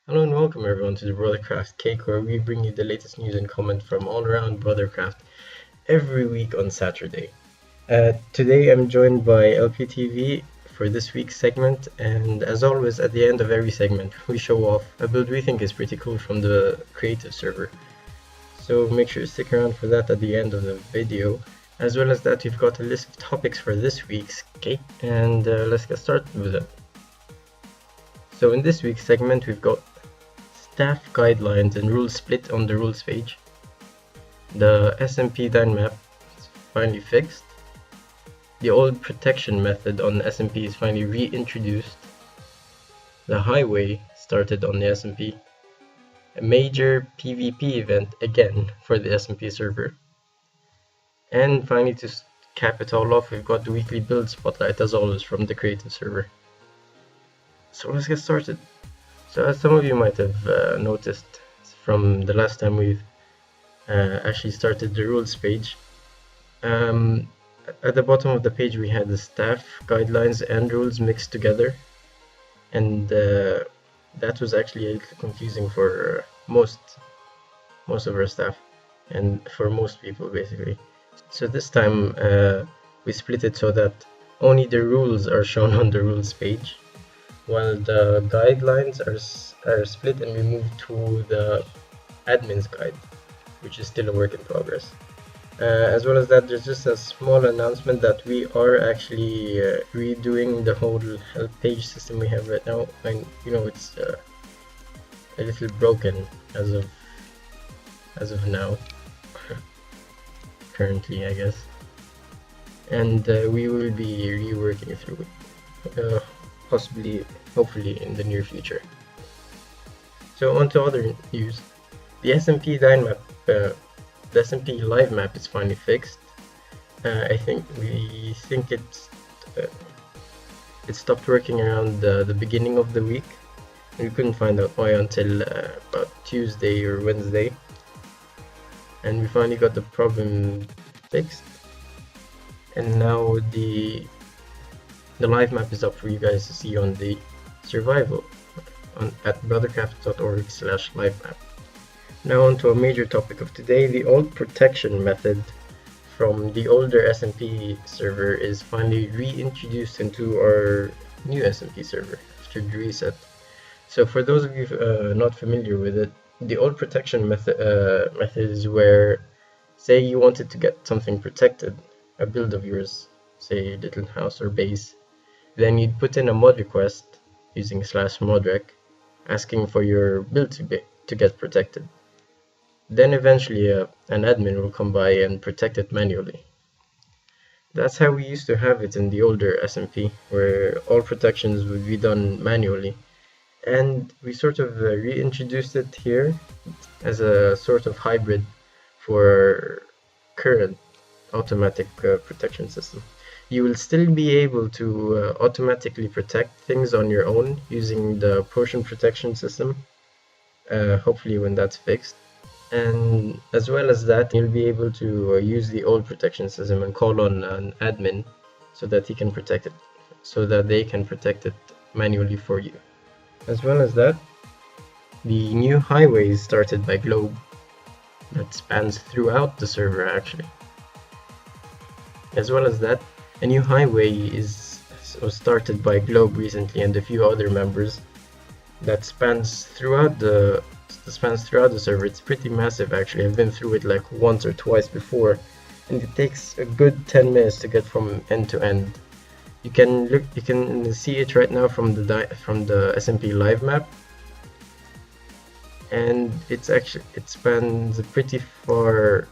Hello and welcome everyone to the Brothercraft Caek, where we bring you the latest news and comment from all around Brothercraft every week on Saturday. Today I'm joined by LPTV for this week's segment, and as always at the end of every segment we show off a build we think is pretty cool from the creative server. So make sure to stick around for that at the end of the video. As well as that, we've got a list of topics for this week's Caek, and let's get started with it. So in this week's segment we've got staff guidelines and rules split on the rules page. The SMP Dyn map is finally fixed. The old protection method on SMP is finally reintroduced. The highway started on the SMP. A major PvP event again for the SMP server. And finally, to cap it all off, we've got the weekly build spotlight as always from the creative server. So let's get started. So as some of you might have noticed from the last time we've actually started the rules page, at the bottom of the page we had the staff guidelines and rules mixed together, and that was actually a little confusing for most of our staff and for most people basically. So this time we split it so that only the rules are shown on the rules page, while the guidelines are split and we move to the admin's guide, which is still a work in progress. As well as that, there's just a small announcement that we are actually redoing the whole help page system we have right now. And you know, it's a little broken as of now, currently I guess, and we will be reworking through it, hopefully in the near future. So on to other news. The SMP Dyn map, the SMP live map is finally fixed. We think it stopped working around the beginning of the week. We couldn't find out why until about Tuesday or Wednesday, and we finally got the problem fixed. And now the live map is up for you guys to see on the survival at brothercraft.org/livemap. Now on to a major topic of today. The old protection method from the older SMP server is finally reintroduced into our new SMP server after the reset. So for those of you not familiar with it, the old protection method is where, say you wanted to get something protected, a build of yours, say a little house or base, then you'd put in a mod request using /modrec asking for your build to get protected. Then eventually an admin will come by and protect it manually. That's how we used to have it in the older SMP, where all protections would be done manually, and we sort of reintroduced it here as a sort of hybrid for current automatic protection system. You will still be able to automatically protect things on your own using the potion protection system, hopefully when that's fixed. And as well as that, you'll be able to use the old protection system and call on an admin so that he can protect it, so that they can protect it manually for you. As well as that, the new highway is started by Globe that spans throughout the server actually. As well as that, a new highway was started by Globe recently and a few other members that spans throughout the server. It's pretty massive actually. I've been through it like once or twice before, and it takes a good 10 minutes to get from end to end. You can see it right now from the SMP live map, and it spans pretty far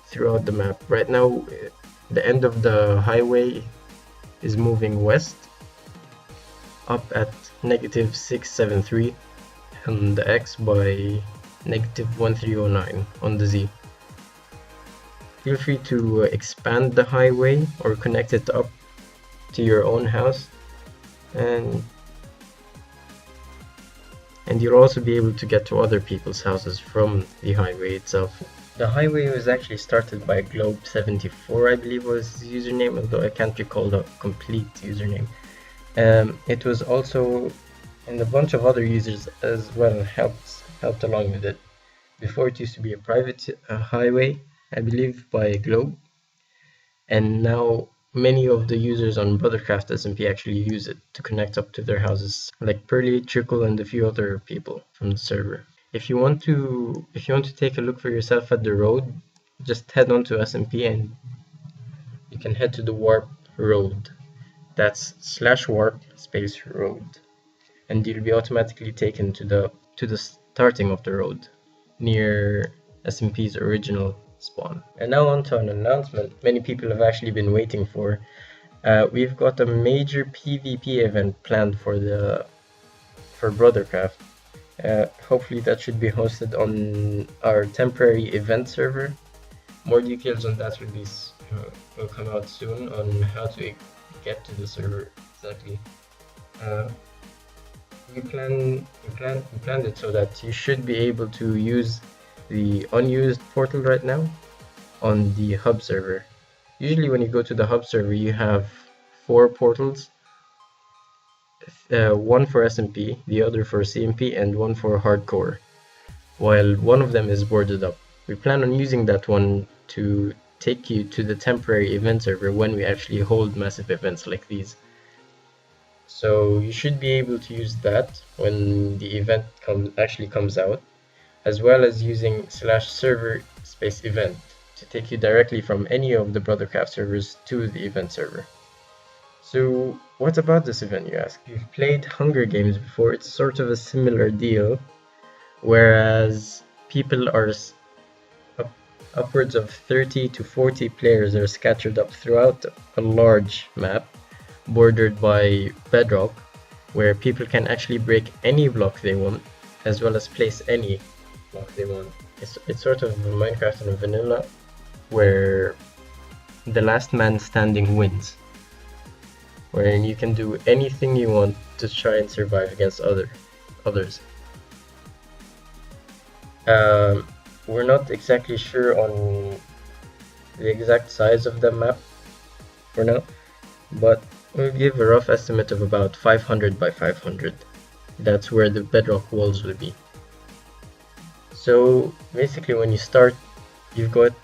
throughout the map. Right now the end of the highway is moving west up at -673 on the X by -1309 on the Z. Feel free to expand the highway or connect it up to your own house, and you'll also be able to get to other people's houses from the highway itself. The highway was actually started by Globe74, I believe was his username, although I can't recall the complete username. It was also and a bunch of other users as well helped along with it. Before, it used to be a private highway, I believe, by Globe, and now many of the users on Brothercraft SMP actually use it to connect up to their houses, like Pearly, Trickle, and a few other people from the server. If you want to take a look for yourself at the road, just head on to SMP and you can head to the Warp Road. That's /warp space road, and you'll be automatically taken to the starting of the road near SMP's original spawn. And now on to an announcement many people have actually been waiting for. We've got a major PvP event planned for Brothercraft. Hopefully that should be hosted on our temporary event server. More details on that will come out soon on how to get to the server exactly. We planned it so that you should be able to use the unused portal right now on the hub server. Usually when you go to the hub server, you have 4 portals, one for SMP, the other for CMP, and one for hardcore, while one of them is boarded up. We plan on using that one to take you to the temporary event server when we actually hold massive events like these. So you should be able to use that when the event actually comes out, as well as using /server space event to take you directly from any of the Brothercraft servers to the event server. So what about this event, you ask? You've played Hunger Games before. It's sort of a similar deal, whereas people are upwards of 30 to 40 players are scattered up throughout a large map bordered by bedrock, where people can actually break any block they want, as well as place any block they want. It's sort of Minecraft in a vanilla, where the last man standing wins, wherein you can do anything you want to try and survive against others. We're not exactly sure on the exact size of the map for now, but we'll give a rough estimate of about 500 by 500. That's where the bedrock walls will be. So basically, when you start, you've got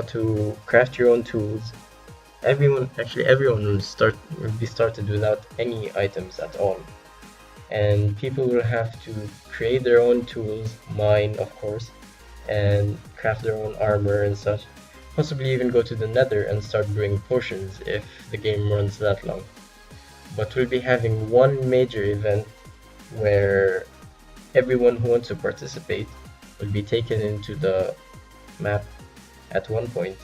to craft your own tools. Everyone will be started without any items at all, and people will have to create their own tools, mine of course, and craft their own armor and such. Possibly even go to the nether and start brewing potions if the game runs that long. But we'll be having one major event where everyone who wants to participate will be taken into the map at one point,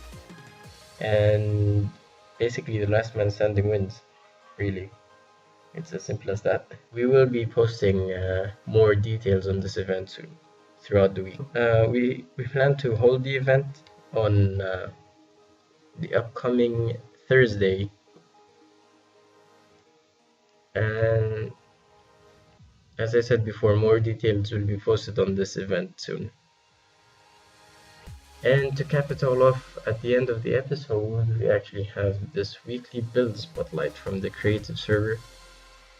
and basically the last man standing wins. Really, it's as simple as that. We will be posting more details on this event soon throughout the week. We plan to hold the event on the upcoming Thursday, and as I said before, more details will be posted on this event soon. And to cap it all off, at the end of the episode, we actually have this weekly build spotlight from the creative server.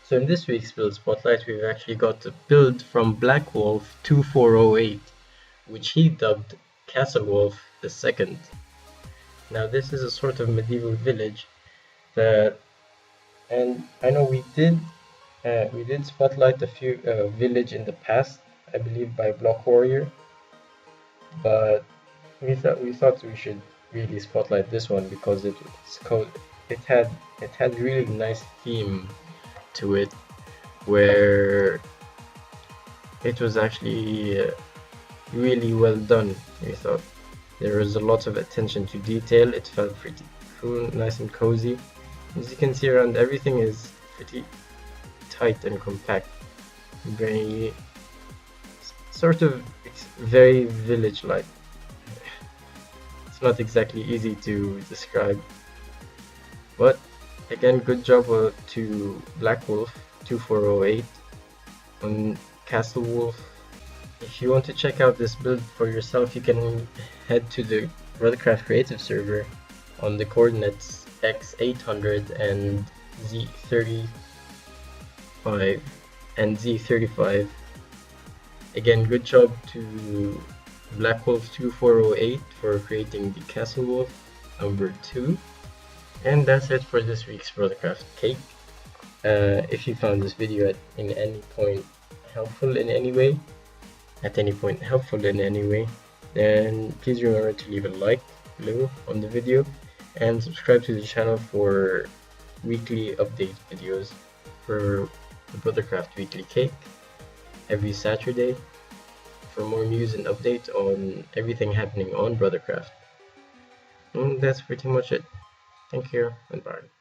So in this week's build spotlight, we've actually got a build from Black Wolf 2408, which he dubbed Castle Wolf II. Now this is a sort of medieval village and I know we did spotlight a few village in the past, I believe by Block Warrior, but we thought we should really spotlight this one because it had really nice theme to it, where it was actually really well done. We thought there was a lot of attention to detail. It felt pretty cool, nice and cozy. As you can see around, everything is pretty tight and compact, very very village-like. It's not exactly easy to describe, but again, good job to Black Wolf 2408 on Castle Wolf. If you want to check out this build for yourself, you can head to the Brothercraft creative server on the coordinates X800 and Z35, and Z35. Again, good job to Black Wolf 2408 for creating the Castle Wolf number 2. And that's it for this week's Brothercraft Caek. If you found this video at any point helpful in any way, then please remember to leave a like below on the video and subscribe to the channel for weekly update videos for the Brothercraft Weekly Caek every Saturday for more news and updates on everything happening on Brothercraft. And that's pretty much it. Thank you and bye.